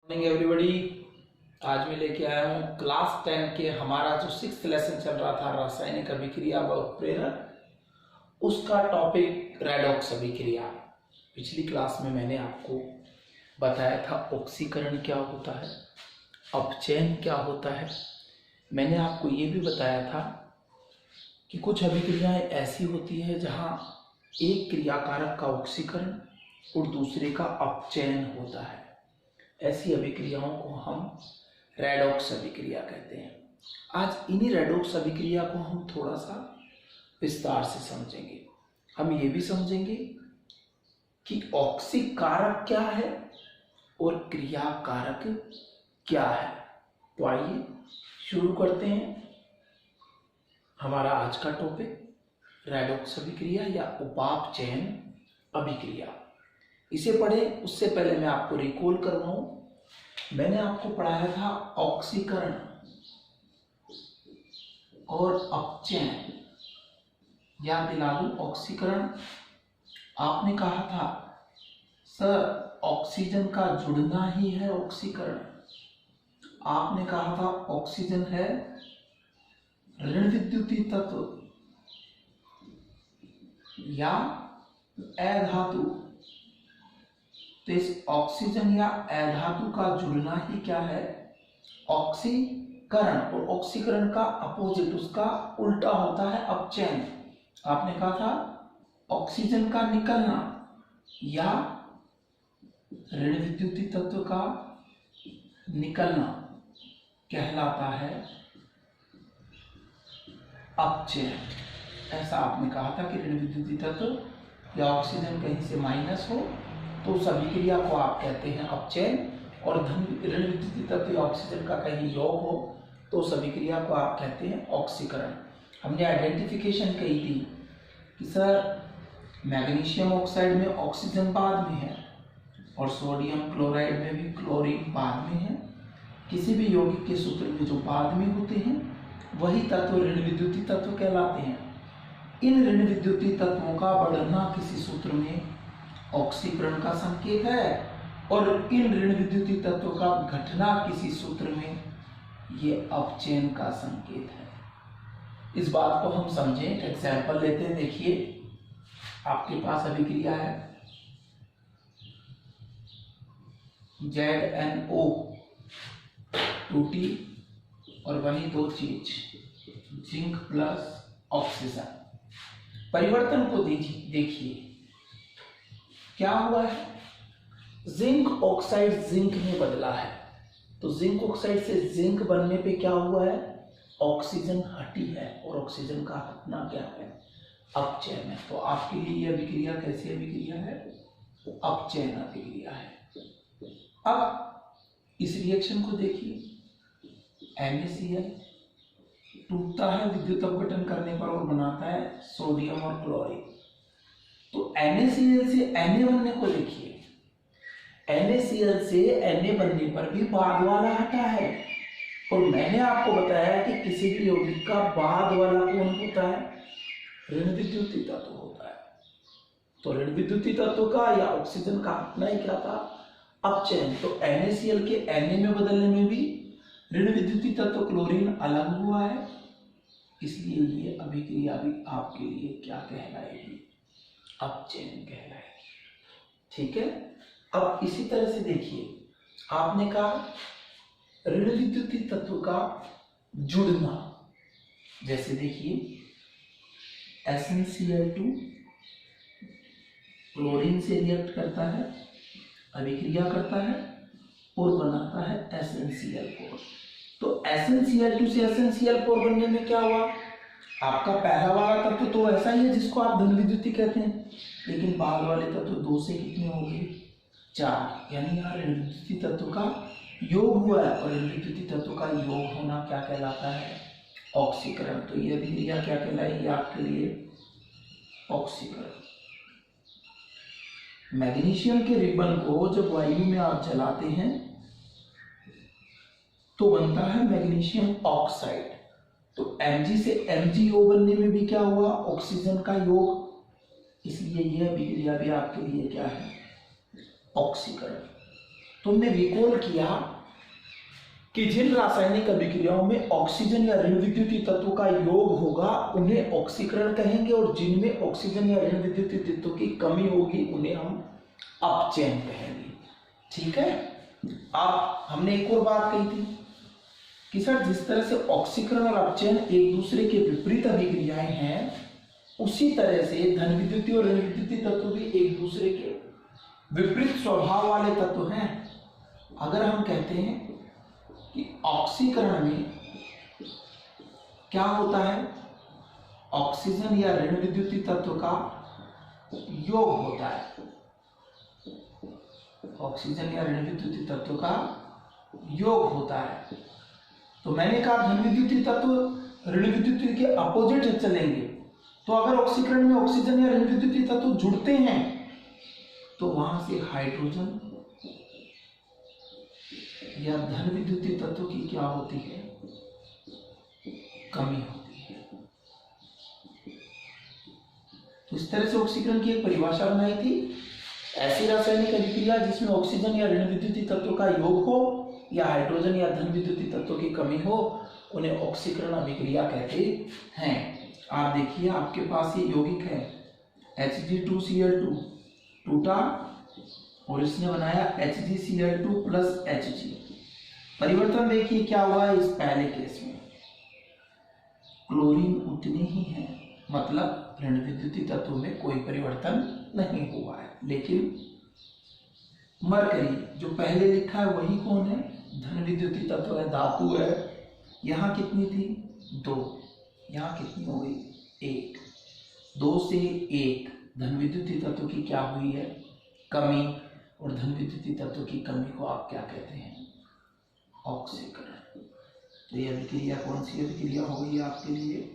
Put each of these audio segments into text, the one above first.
Morning everybody. आज मैं लेके आया हूँ क्लास 10 के हमारा जो 6th लेसन चल रहा था रासायनिक अभिक्रिया व उत्प्रेरक, उसका टॉपिक रेडॉक्स अभिक्रिया। पिछली क्लास में मैंने आपको बताया था ऑक्सीकरण क्या होता है, अपचयन क्या होता है। मैंने आपको ये भी बताया था कि कुछ अभिक्रियाएं ऐसी होती है जहाँ एक क्रियाकारक का ऑक्सीकरण और दूसरे का अपचयन होता है। ऐसी अभिक्रियाओं को हम रेडॉक्स अभिक्रिया कहते हैं। आज इन्हीं रेडॉक्स अभिक्रिया को हम थोड़ा सा विस्तार से समझेंगे। हम ये भी समझेंगे कि ऑक्सीकारक क्या है और क्रियाकारक क्या है। तो आइए शुरू करते हैं हमारा आज का टॉपिक, रेडॉक्स अभिक्रिया या उपापचयन अभिक्रिया। इसे पढ़े उससे पहले मैं आपको रिकॉल करवाऊं, मैंने आपको पढ़ाया था ऑक्सीकरण और अपचयन। याद दिला दूं, ऑक्सीकरण आपने कहा था सर ऑक्सीजन का जुड़ना ही है ऑक्सीकरण। आपने कहा था ऑक्सीजन है ऋण विद्युतीय तत्व या अधातु। तो इस ऑक्सीजन या अधातु का जुड़ना ही क्या है, ऑक्सीकरण। और ऑक्सीकरण का अपोजिट, उसका उल्टा होता है अपचयन। आपने कहा था ऑक्सीजन का निकलना या ऋण विद्युतीय तत्व का निकलना कहलाता है अपचयन। ऐसा आपने कहा था कि ऋण विद्युतीय तत्व या ऑक्सीजन कहीं से माइनस हो तो उस अभिक्रिया को आप कहते हैं अपचयन, और ऋण विद्युतीय तत्व या ऑक्सीजन का कहीं योग हो तो उस अभिक्रिया को आप कहते हैं ऑक्सीकरण। हमने आइडेंटिफिकेशन कही थी कि सर मैग्नीशियम ऑक्साइड में ऑक्सीजन बाद में है और सोडियम क्लोराइड में भी क्लोरीन बाद में है। किसी भी यौगिक के सूत्र में जो बाद में होते हैं वही तत्व ऋण विद्युतीय तत्व कहलाते हैं। इन ऋण विद्युतीय तत्वों का बढ़ना किसी सूत्र में ऑक्सीकरण का संकेत है और इन ऋण विद्युतीय तत्वों का घटना किसी सूत्र में ये अपचयन का संकेत है। इस बात को हम समझें, एग्जाम्पल लेते हैं। देखिए आपके पास अभिक्रिया है ZnO 2T और वही दो चीज जिंक प्लस ऑक्सीजन। परिवर्तन को देखिए क्या हुआ है, जिंक ऑक्साइड जिंक में बदला है। तो जिंक ऑक्साइड से जिंक बनने पे क्या हुआ है, ऑक्सीजन हटी है और ऑक्सीजन का हटना क्या है, अपचयन है। तो आपके लिए यह अभिक्रिया कैसी अभिक्रिया है, अपचयन अभिक्रिया है। अब इस रिएक्शन को देखिए, NaCl टूटता है विद्युत अपघटन करने पर और बनाता है सोडियम और क्लोरीन। तो NaCl से Na बनने को देखिए, NaCl से Na बनने पर भी बाद वाला हटा है। और मैंने आपको बताया कि किसी भी यौगिक का बाद वाला कौन होता है, ऋण विद्युतीय तत्व होता है। तो ऋण विद्युतीय तत्व का या ऑक्सीजन का हटना ही क्या था, अपचयन। तो NaCl के Na में बदलने में भी ऋण विद्युतीय तत्व क्लोरीन अलग हुआ है, इसलिए ये अभिक्रिया भी आपके लिए क्या कहलाएगी, अपचयन कहलाएगी। ठीक है। अब इसी तरह से देखिए, आपने कहा ऋण विद्युतीय तत्व का जुड़ना, जैसे देखिए SnCl2 क्लोरीन से रिएक्ट करता है, अभिक्रिया करता है और बनाता है SnCl4। तो SnCl2 से SnCl4 बनने में क्या हुआ, आपका पहला वाला तत्व तो ऐसा ही है जिसको आप धन विद्युतीय कहते हैं, लेकिन बाद वाले तत्व दो से कितने हो गए, 4। यानी यहाँ ऋण विद्युतीय तत्व का योग हुआ है और ऋण विद्युतीय तत्व का योग होना क्या कहलाता है, ऑक्सीकरण। तो ये अभिक्रिया क्या कहलाएगी आपके लिए, ऑक्सीकरण। मैग्नीशियम के रिबन को जब वायु में आप जलाते हैं तो बनता है मैग्नीशियम ऑक्साइड। तो Mg से MgO बनने में भी क्या हुआ, ऑक्सीजन का योग। इसलिए यह अभिक्रिया भी आपके लिए क्या है, ऑक्सीकरण। तो तुमने रिकॉल किया कि जिन रासायनिक अभिक्रियाओं में ऑक्सीजन या ऋण विद्युतीय तत्व का योग होगा उन्हें ऑक्सीकरण कहेंगे, और जिनमें ऑक्सीजन या ऋण विद्युतीय तत्व की कमी होगी उन्हें हम अपचयन कहेंगे। ठीक है। अब हमने एक और बात कही थी कि सर जिस तरह से ऑक्सीकरण और अपचयन एक दूसरे के विपरीत अभिक्रियाएं हैं, उसी तरह से धन विद्युतीय और ऋण विद्युतीय तत्व भी एक दूसरे के विपरीत स्वभाव वाले तत्व हैं। अगर हम कहते हैं कि ऑक्सीकरण में क्या होता है, ऑक्सीजन या ऋण विद्युतीय तत्व का योग होता है, ऑक्सीजन या ऋण विद्युतीय तत्व का योग होता है, तो मैंने कहा धन विद्युतीय तत्व ऋण विद्युतीय के अपोजिट चलेंगे। तो अगर ऑक्सीकरण में ऑक्सीजन या ऋण विद्युतीय तत्व जुड़ते हैं तो वहां से हाइड्रोजन या धन विद्युतीय तत्व की क्या होती है, कमी होती है। तो इस तरह से ऑक्सीकरण की एक परिभाषा बनाई थी, ऐसी रासायनिक अभिक्रिया जिसमें ऑक्सीजन या ऋण विद्युतीय तत्व का योग हो या हाइड्रोजन या धन विद्युतीय तत्व की कमी हो, उन्हें ऑक्सीकरण अभिक्रिया कहते हैं। आप देखिए आपके पास ये यौगिक है Hg2Cl2 टूटा और इसने बनाया HgCl2 प्लस Hg। परिवर्तन देखिए क्या हुआ है, इस पहले केस में क्लोरीन उतनी ही है, मतलब ऋण विद्युतीय तत्व में कोई परिवर्तन नहीं हुआ है। लेकिन मरकरी जो पहले लिखा है वही कौन है, धन विद्युतीय तत्व है, धातु है। यहाँ कितनी थी 2, यहाँ कितनी हो गई 1, 2 से 1 धन विद्युतीय तत्व की क्या हुई है, कमी। और धन विद्युतीय तत्व की कमी को आप क्या कहते हैं, ऑक्सीकरण। तो ये अभिक्रिया कौन सी अभिक्रिया हो गई आपके लिए,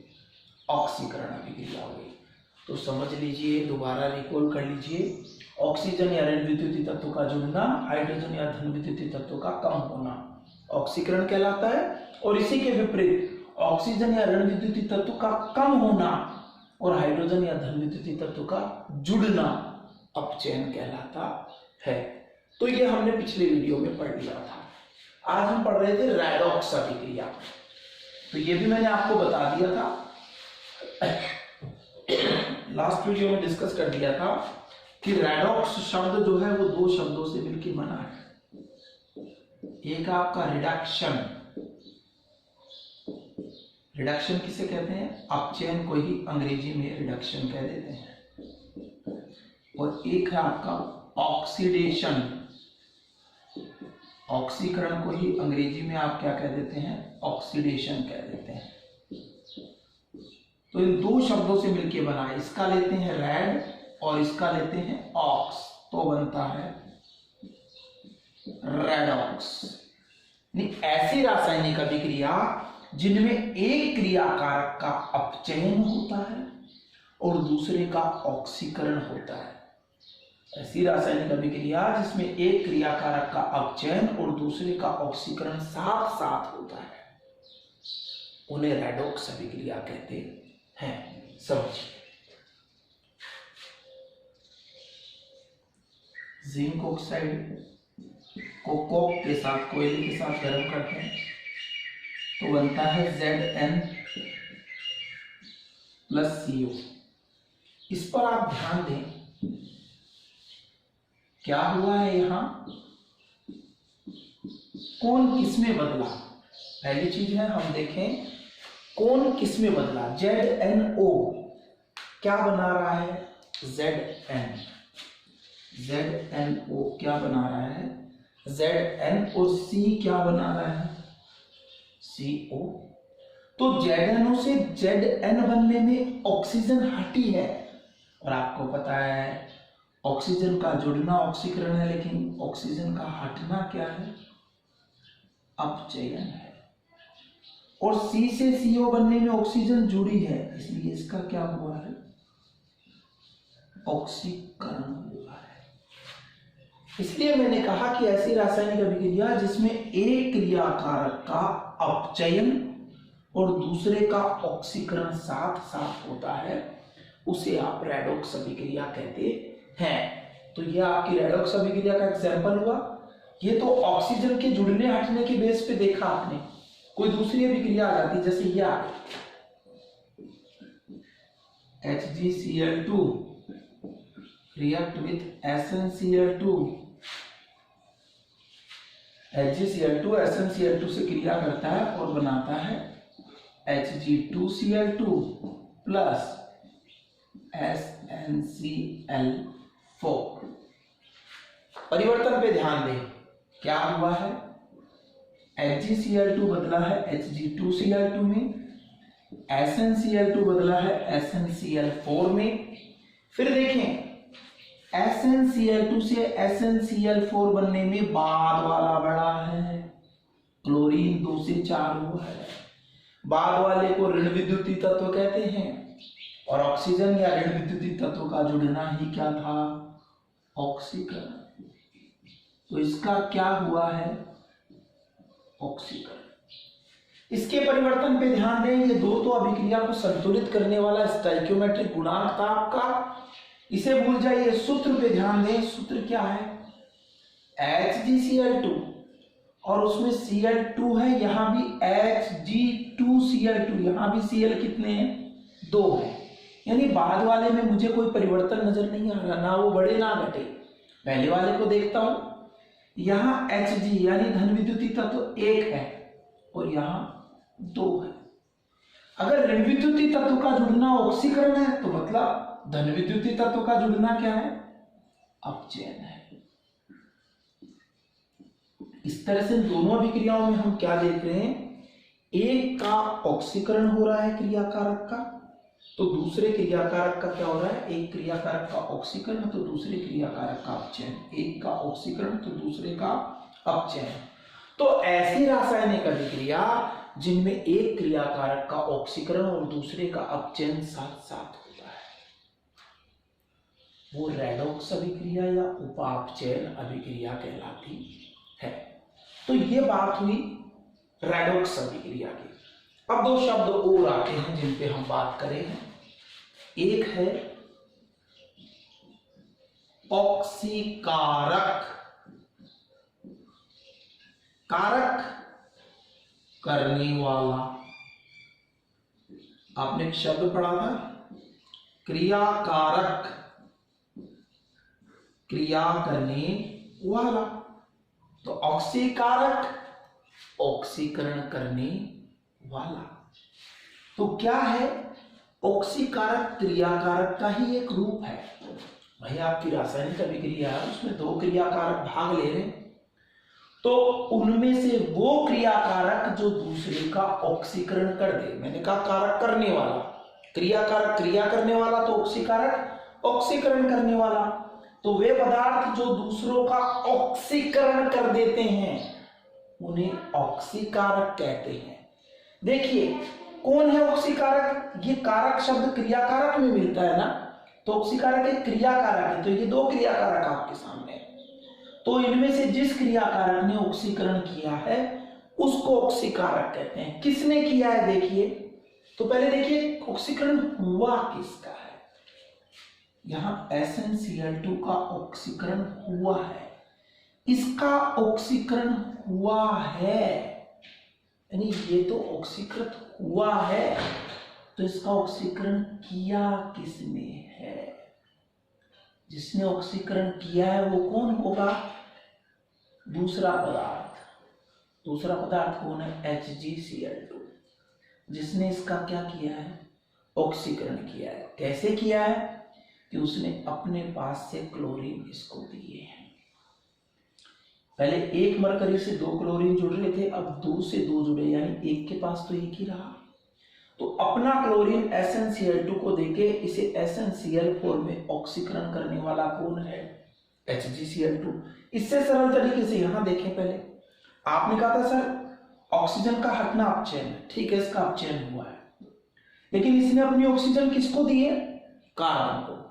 ऑक्सीकरण अभिक्रिया हो गई। तो समझ लीजिए, दोबारा रिकॉल कर लीजिए, ऑक्सीजन या ऋण विद्युतीय तत्व का जुड़ना, हाइड्रोजन या धन विद्युतीय तत्व का कम होना ऑक्सीकरण कहलाता है, और इसी के विपरीत ऑक्सीजन या ऋण विद्युतीय तत्व का कम होना और हाइड्रोजन या धन विद्युतीय तत्व का जुड़ना अपचयन कहलाता है। तो ये हमने पिछले वीडियो में पढ़ लिया था। आज हम पढ़ रहे थे रेडॉक्स अभिक्रिया। तो ये भी मैंने आपको बता दिया था, लास्ट वीडियो में डिस्कस कर दिया था कि रेडॉक्स शब्द जो है वो 2 शब्दों से मिलकर बना है। एक आपका रिडक्शन, रिडक्शन किसे कहते हैं, अपचयन को ही अंग्रेजी में रिडक्शन कह देते हैं। और एक है आपका ऑक्सीडेशन, ऑक्सीकरण को ही अंग्रेजी में आप क्या कह देते हैं, ऑक्सीडेशन कह देते हैं। तो इन 2 शब्दों से मिलकर बना है, इसका लेते हैं रेड और इसका लेते हैं ऑक्स, तो बनता है रेडॉक्स। ऐसी रासायनिक अभिक्रिया जिनमें एक क्रियाकारक का अपचयन होता है और दूसरे का ऑक्सीकरण होता है। ऐसी रासायनिक अभिक्रिया जिसमें एक क्रियाकारक का अपचयन और दूसरे का ऑक्सीकरण साथ साथ होता है, उन्हें रेडॉक्स अभिक्रिया कहते हैं। समझिए, जिंक ऑक्साइड को कोक के साथ, कोयले के साथ गर्म करते हैं तो बनता है Zn प्लस CO। इस पर आप ध्यान दें क्या हुआ है, यहां कौन किसमें बदला। पहली चीज है हम देखें कौन किसमें बदला। ZnO क्या बना रहा है, Zn, ZnO क्या बना रहा है, Zn, और C क्या बना रहा है, CO। तो ZnO से Zn बनने में ऑक्सीजन हटी है, और आपको पता है ऑक्सीजन का जुड़ना ऑक्सीकरण है, लेकिन ऑक्सीजन का हटना क्या है, अपचयन है। और C से CO बनने में ऑक्सीजन जुड़ी है, इसलिए इसका क्या हुआ है, ऑक्सीकरण हुआ है। इसलिए मैंने कहा कि ऐसी रासायनिक अभिक्रिया जिसमें एक क्रियाकारक का अपचयन और दूसरे का ऑक्सीकरण साथ साथ होता है, उसे आप रेडॉक्स अभिक्रिया कहते हैं। तो यह आपकी रेडॉक्स अभिक्रिया का एग्जाम्पल हुआ। ये तो ऑक्सीजन के जुड़ने हटने के बेस पे देखा आपने। कोई दूसरी अभिक्रिया आ जाती, जैसे ये आ गई HgCl2 react with SnCl2, HgCl2 SnCl2 से क्रिया करता है और बनाता है Hg2Cl2 प्लस SnCl4। परिवर्तन पे ध्यान दें, क्या हुआ है, HgCl2 बदला है Hg2Cl2 में, SnCl2 बदला है SnCl4 में। फिर देखें SnCl2 से SnCl4 बनने में बाद वाला बड़ा है, क्लोरीन 2 से 4 हुआ है। बाद वाले को ऋण विद्युतीय तत्व कहते हैं और ऑक्सीजन या ऋण विद्युतीय तत्व का जुड़ना ही क्या था, ऑक्सीकरण। तो इसका क्या हुआ है, ऑक्सीकरण। इसके परिवर्तन पे ध्यान दें, ये दो तो अभिक्रिया को संतुलित करने वाला स्टोइकियोमेट्रिक गुणांक था आपका, इसे भूल जाइए। सूत्र पे ध्यान दें, सूत्र क्या है, HgCl2 और उसमें Cl2 है, यहां भी Hg2Cl2, यहां भी Cl कितने हैं, 2 है। यानी बाद वाले में मुझे कोई परिवर्तन नजर नहीं आ रहा, ना वो बढ़े ना घटे। पहले वाले को देखता हूं, यहां Hg यानी धन विद्युतीय तत्व 1 है और यहां 2 है। अगर ऋण विद्युतीय तत्व का जुड़ना ऑक्सीकरण है तो मतलब धन विद्युतीय तत्व का जुड़ना क्या है, अपचयन है। इस तरह से दोनों अभिक्रियाओं में हम क्या देख रहे हैं, एक का ऑक्सीकरण हो रहा है क्रियाकारक का, तो दूसरे क्रियाकारक का क्या हो रहा है, एक क्रियाकारक का ऑक्सीकरण तो दूसरे क्रियाकारक का अपचयन, एक का ऑक्सीकरण तो दूसरे का अपचयन। तो ऐसी रासायनिक अभिक्रिया जिनमें एक क्रियाकारक का ऑक्सीकरण और दूसरे का अपचयन साथ साथ होता है, वो रेडॉक्स अभिक्रिया या उपापचयन अभिक्रिया कहलाती है। तो ये बात हुई रेडॉक्स अभिक्रिया की। अब 2 शब्द और आते हैं जिन पे हम बात करें। एक है ऑक्सीकारक, कारक करने वाला। आपने एक शब्द पढ़ा था, क्रियाकारक, क्रिया करने वाला। तो ऑक्सीकारक, ऑक्सीकरण करने वाला। तो क्या है, ऑक्सीकारक क्रियाकारक का ही एक रूप है। भाई आपकी रासायनिक अभिक्रिया है, उसमें 2 क्रियाकारक भाग ले रहे हैं, तो उनमें से वो क्रियाकारक जो दूसरे का ऑक्सीकरण कर दे। मैंने कहा कारक करने वाला, क्रियाकारक क्रिया करने वाला, तो ऑक्सीकारक ऑक्सीकरण करने वाला। तो वे पदार्थ जो दूसरों का ऑक्सीकरण कर देते हैं उन्हें ऑक्सीकारक कहते हैं। देखिए कौन है ऑक्सीकारक, ये कारक शब्द क्रियाकारक में मिलता है ना, तो ऑक्सीकारक एक क्रियाकारक है। तो ये 2 क्रियाकारक आपके सामने है, तो इनमें से जिस क्रियाकारक ने ऑक्सीकरण किया है उसको ऑक्सीकारक कहते हैं। किसने किया है देखिए, तो पहले देखिए ऑक्सीकरण हुआ किसका है। यहां SnCl2 का ऑक्सीकरण हुआ है, इसका ऑक्सीकरण हुआ है, यानी ये तो ऑक्सीकृत हुआ है, तो इसका ऑक्सीकरण किया किसने है, जिसने ऑक्सीकरण किया है वो कौन होगा, दूसरा पदार्थ। दूसरा पदार्थ कौन है, HgCl2, जिसने इसका क्या किया है, ऑक्सीकरण किया है। कैसे किया है कि उसने अपने पास से क्लोरीन इसको दिए हैं। पहले 1 मरकरी से 2 क्लोरीन जुड़ रहे थे, अब 2 से 2 जुड़े, यानी एक के पास तो एक ही रहा। तो अपना क्लोरीन SnCl2 को देके इसे SnCl4 में ऑक्सीकरण करने वाला कौन है, HgCl2। इससे सरल तरीके से यहां देखें, पहले आपने कहा था सर ऑक्सीजन का हटना अपचयन है, ठीक है, इसका अपचयन हुआ है, लेकिन इसने अपनी ऑक्सीजन किसको दी है, कार्बन को।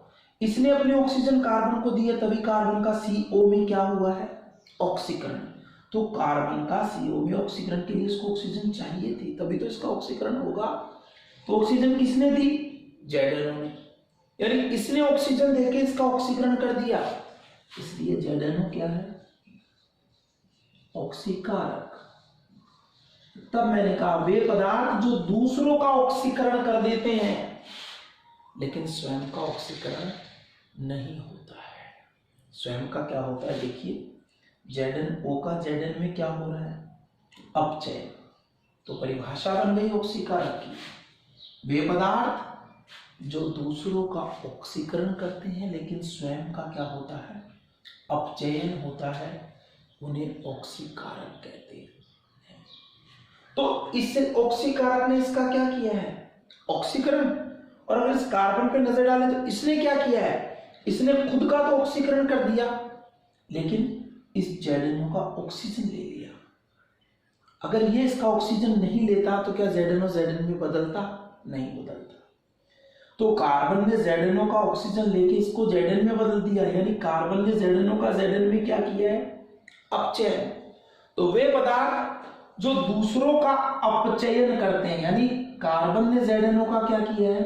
इसने अपनी ऑक्सीजन कार्बन को दी है, तभी कार्बन का CO में क्या हुआ है, ऑक्सीकरण। तो कार्बन का CO में ऑक्सीकरण के लिए इसको ऑक्सीजन चाहिए थी, तभी तो इसका ऑक्सीकरण होगा। तो ऑक्सीजन किसने दी, ZNO ने, यानी इसने ऑक्सीजन देके इसका ऑक्सीकरण कर दिया, इसलिए ZNO क्या है, ऑक्सीकारक। तब मैंने कहा वे पदार्थ जो दूसरों का ऑक्सीकरण कर देते हैं लेकिन स्वयं का ऑक्सीकरण नहीं होता है। स्वयं का क्या होता है, देखिए Zn-O का Zn में क्या हो रहा है, अपचयन। तो परिभाषा बन गई ऑक्सीकारक की, वे पदार्थ जो दूसरों का ऑक्सीकरण करते हैं लेकिन स्वयं का क्या होता है, अपचयन होता है, उन्हें ऑक्सीकारक कहते हैं। तो इससे ऑक्सीकारक ने इसका क्या किया है, ऑक्सीकरण। और अगर इस कार्बन पे नजर डालें तो इसने क्या किया है, इसने खुद का तो ऑक्सीकरण कर दिया लेकिन इस Zn-O का ऑक्सीजन ले लिया। अगर ये इसका ऑक्सीजन नहीं लेता तो क्या Zn-O Zn में बदलता, नहीं बदलता। तो कार्बन ने Zn-O का ऑक्सीजन लेके इसको Zn में बदल दिया, यानी कार्बन ने Zn-O का Zn में क्या किया है, अपचयन। तो वे पदार्थ जो दूसरों का अपचयन करते हैं, यानी कार्बन ने Zn-O का क्या किया है,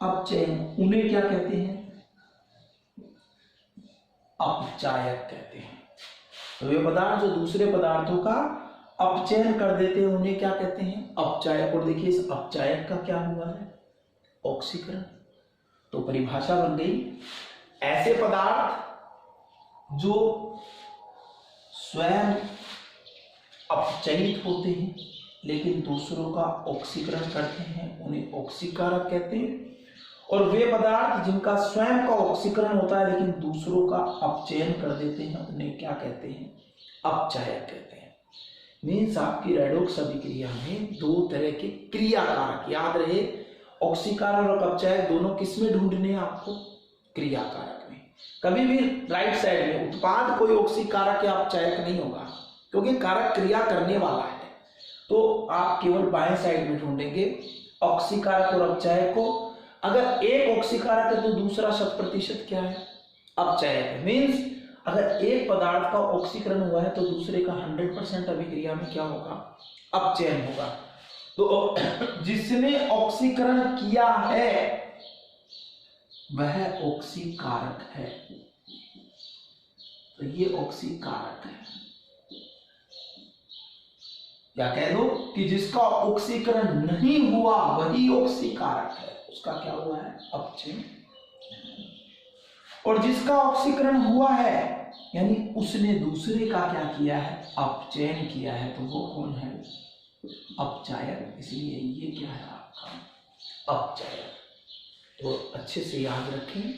अपचयन, उन्हें क्या कहते हैं, अपचायक कहते हैं। तो वे पदार्थ जो दूसरे पदार्थों का अपचयन कर देते हैं उन्हें क्या कहते हैं, अपचायक। और देखिए इस अपचायक का क्या हुआ है, ऑक्सीकरण। तो परिभाषा बन गई, ऐसे पदार्थ जो स्वयं अपचयित होते हैं लेकिन दूसरों का ऑक्सीकरण करते हैं उन्हें ऑक्सीकारक कहते हैं। और वे पदार्थ जिनका स्वयं का ऑक्सीकरण होता है लेकिन दूसरों का अपचयन कर देते हैं उन्हें क्या कहते हैं, अपचायक कहते हैं। मीन्स आपकी रेडॉक्स अभिक्रिया में दो तरह के क्रियाकारक, याद रहे ऑक्सीकारक और अपचायक दोनों किस में ढूंढने हैं आपको, क्रियाकारक में। कभी भी राइट साइड में उत्पाद कोई ऑक्सीकारक या अपचायक नहीं होगा क्योंकि कारक क्रिया करने वाला है। तो आप केवल बाएं साइड में ढूंढेंगे ऑक्सीकारक और अपचायक को। अगर एक ऑक्सीकारक है तो दूसरा 100% क्या है, अपचायक है। मीन्स अगर एक पदार्थ का ऑक्सीकरण हुआ है तो दूसरे का 100% अभिक्रिया में क्या होगा, अपचयन होगा। तो जिसने ऑक्सीकरण किया है वह ऑक्सीकारक है, तो ये ऑक्सीकारक है। या कह दो कि जिसका ऑक्सीकरण नहीं हुआ वही ऑक्सीकारक है, उसका क्या हुआ है, अपचयन। और जिसका ऑक्सीकरण हुआ है यानी उसने दूसरे का क्या किया है, अपचयन किया है, तो वो कौन है, अपचायक। इसलिए ये क्या है आपका, अपचायक। तो अच्छे से याद रखें,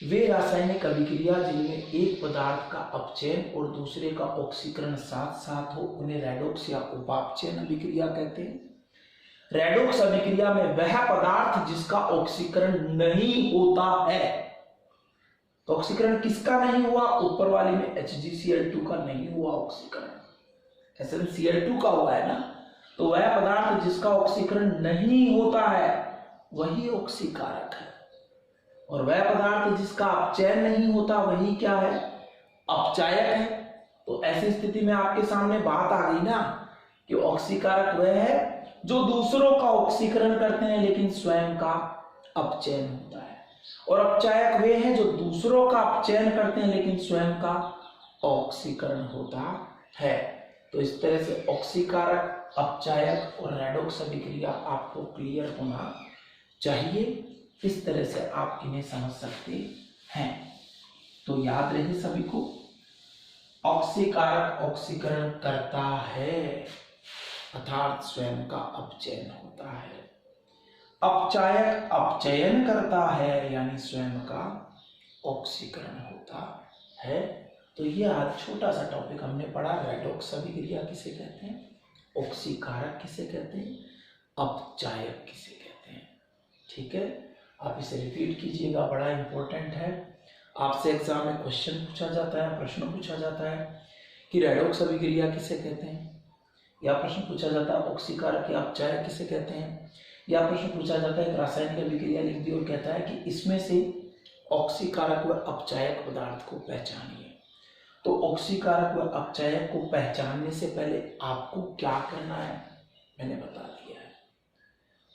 वे रासायनिक अभिक्रिया जिनमें एक पदार्थ का अपचयन और दूसरे का ऑक्सीकरण साथ साथ हो उन्हें रेडॉक्स या उपापचयन अभिक्रिया कहते हैं। रेडॉक्स अभिक्रिया में वह पदार्थ जिसका ऑक्सीकरण नहीं होता है, तो ऑक्सीकरण किसका नहीं हुआ, ऊपर वाले में HgCl2 का नहीं हुआ ऑक्सीकरण, SnCl2 का हुआ है ना। तो वह पदार्थ जिसका ऑक्सीकरण नहीं होता है वही ऑक्सीकारक है। और वह पदार्थ जिसका अपचयन नहीं होता वही क्या है, अपचायक है। तो ऐसी स्थिति में आपके सामने बात आ गई ना कि ऑक्सीकारक वह है जो दूसरों का ऑक्सीकरण करते हैं लेकिन स्वयं का अपचयन होता है, और अपचायक वे हैं जो दूसरों का अपचयन करते हैं लेकिन स्वयं का ऑक्सीकरण होता है। तो इस तरह से ऑक्सीकारक, अपचायक और रेडॉक्स अभिक्रिया आपको क्लियर होना चाहिए। इस तरह से आप इन्हें समझ सकते हैं। तो याद रहे सभी को, ऑक्सीकारक ऑक्सीकरण करता है अर्थात स्वयं का अपचयन होता है, अपचायक अपचयन करता है यानी स्वयं का ऑक्सीकरण होता है। तो ये आज छोटा सा टॉपिक हमने पढ़ा, रेडॉक्स अभिक्रिया किसे कहते हैं, ऑक्सीकारक किसे कहते हैं, अपचायक किसे कहते हैं। ठीक है, आप इसे रिपीट कीजिएगा, बड़ा इंपॉर्टेंट है। आपसे एग्जाम में क्वेश्चन पूछा जाता है, प्रश्न पूछा जाता है कि रेडॉक्स अभिक्रिया किसे कहते हैं, या प्रश्न पूछा जाता है ऑक्सीकारक या अपचायक किसे कहते हैं, या प्रश्न पूछा जाता है एक रासायनिक अभिक्रिया लिख दी और कहता है कि इसमें से ऑक्सीकारक व अपचायक पदार्थ को पहचानिए। तो ऑक्सीकारक व अपचायक को पहचानने से पहले आपको क्या करना है मैंने बता दिया है।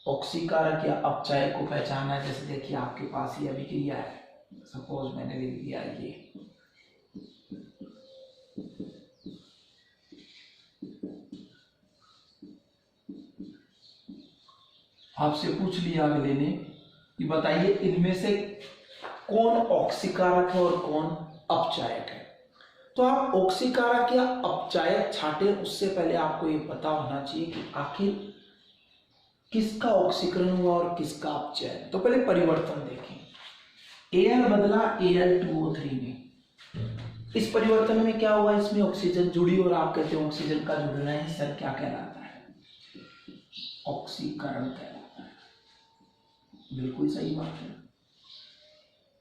ऑक्सीकारक या अपचायक को पहचानना है, जैसे देखिए आपके पास ये अभिक्रिया है, सपोज मैंने लिख दिया ये, आपसे पूछ लिया अगले ने कि बताइए इनमें से कौन ऑक्सीकारक है और कौन अपचायक है। तो आप ऑक्सीकारक या अपचायक छांटे उससे पहले आपको ये पता होना चाहिए कि आखिर किसका ऑक्सीकरण हुआ और किसका अपचयन। तो पहले परिवर्तन देखें। Al बदला Al2O3 में। इस परिवर्तन में क्या हुआ, इसमें ऑक्सीजन जुड़ी और आप कहते हैं ऑक्सीजन का जुड़ना ही सर क्या कहलाता है, ऑक्सीकरण कहलाता है। बिल्कुल सही बात है।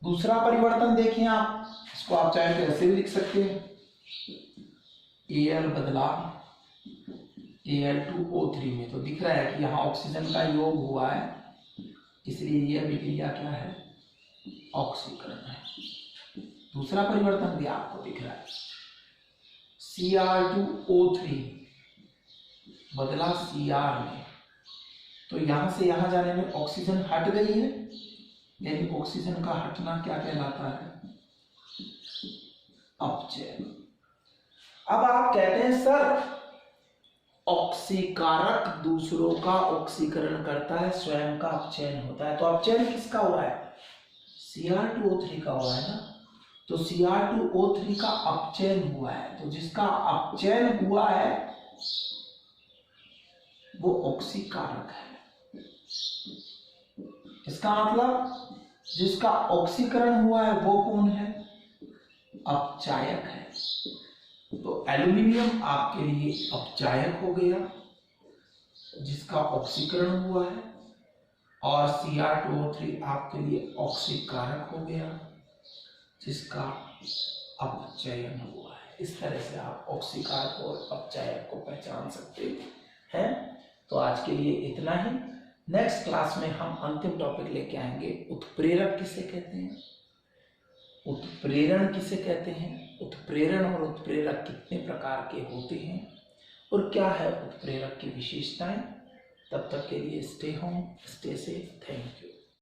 दूसरा परिवर्तन देखें आप, इसको आप चाहे तो ऐसे भी लिख सकते हैं, Al बदला Al2O3 में। तो दिख रहा है कि यहाँ ऑक्सीजन का योग हुआ है, इसलिए यह अभिक्रिया क्या है, ऑक्सीकरण है। दूसरा परिवर्तन भी आपको दिख रहा है, Cr2O3 बदला Cr में। तो यहां से यहां जाने में ऑक्सीजन हट गई है, यानी ऑक्सीजन का हटना क्या कहलाता है, अपचयन। अब आप कहते हैं सर ऑक्सीकारक दूसरों का ऑक्सीकरण करता है, स्वयं का अपचयन होता है। तो अपचयन किसका हुआ है, Cr2O3 का हुआ है ना। तो Cr2O3 का अपचयन हुआ है, तो जिसका अपचयन हुआ है वो ऑक्सीकारक है। इसका मतलब जिसका ऑक्सीकरण हुआ है वो कौन है, अपचायक है। तो एल्यूमिनियम आपके लिए अपचायक हो गया जिसका ऑक्सीकरण हुआ है, और Cr2O3 आपके लिए ऑक्सीकारक हो गया जिसका अपचयन हुआ है। इस तरह से आप ऑक्सीकारक और अपचायक को पहचान सकते हैं। तो आज के लिए इतना ही। नेक्स्ट क्लास में हम अंतिम टॉपिक लेके आएंगे, उत्प्रेरक किसे कहते हैं, उत्प्रेरण किसे कहते हैं, उत्प्रेरण और उत्प्रेरक कितने प्रकार के होते हैं और क्या है उत्प्रेरक की विशेषताएं। तब तक के लिए stay home, stay safe, thank you.